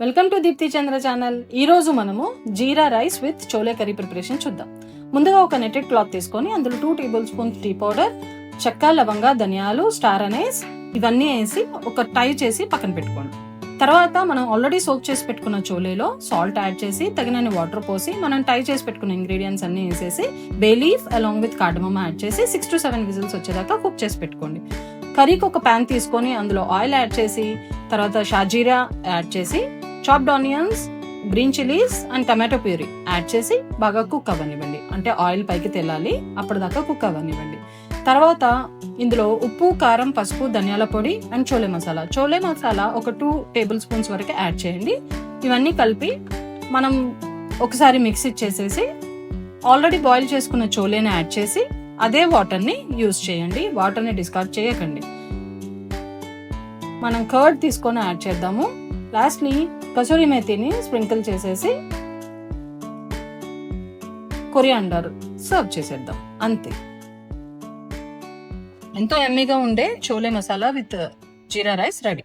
Welcome to Deepthi Chandra channel. ఈ రోజు మనము jeera rice with chole curry preparation చూద్దాం. ముందుగా ఒక నెట్టెడ్ క్లాత్ తీసుకొని అందులో 2 టేబుల్ స్పూన్స్ టీ పౌడర్, చెక్క, లవంగ, ధనియాలు, స్టార్ అనైస్ ఇవన్నీ వేసి ఒక టై చేసి పక్కన పెట్టుకోండి. తర్వాత మనం ఆల్రెడీ సోక్ చేసి పెట్టుకున్న చోలేలో సాల్ట్ యాడ్ చేసి తగినన్ని వాటర్ పోసి మనం టై చేసి పెట్టుకున్న ఇంగ్రీడియంట్స్ అన్ని వేసేసి bay leaf along with cardamom add చేసి 6 to 7 విజిల్స్ వచ్చేదాకా కుక్ చేసి పెట్టుకోండి. కర్రీకి ఒక ప్యాన్ తీసుకొని అందులో ఆయిల్ యాడ్ చేసి తర్వాత షాజీరా యాడ్ చేసి chopped onions, green chillies and tomato puree add చేసి బాగా కుక్ అవ్వనివ్వండి. అంటే ఆయిల్ పైకి తెల్లాలి, అప్పటిదాకా కుక్ అవ్వనివ్వండి. తర్వాత ఇందులో ఉప్పు, కారం, పసుపు, ధనియాల పొడి అండ్ చోలే మసాలా ఒక 2 టేబుల్ స్పూన్స్ వరకు యాడ్ చేయండి. ఇవన్నీ కలిపి మనం ఒకసారి మిక్స్ ఇచ్చేసేసి ఆల్రెడీ బాయిల్ చేసుకున్న చోలేని యాడ్ చేసి అదే వాటర్ని యూజ్ చేయండి. వాటర్ని డిస్కార్డ్ చేయకండి. మనం కర్డ్ తీసుకొని యాడ్ చేద్దాము. లాస్ట్లీ కసూరి మేతిని స్ప్రింకిల్ చేసేసి కొరియాండర్ సర్వ్ చేసేద్దాం. అంతే, ఎంతో యమ్మీగా ఉండే chole masala with jeera rice ready.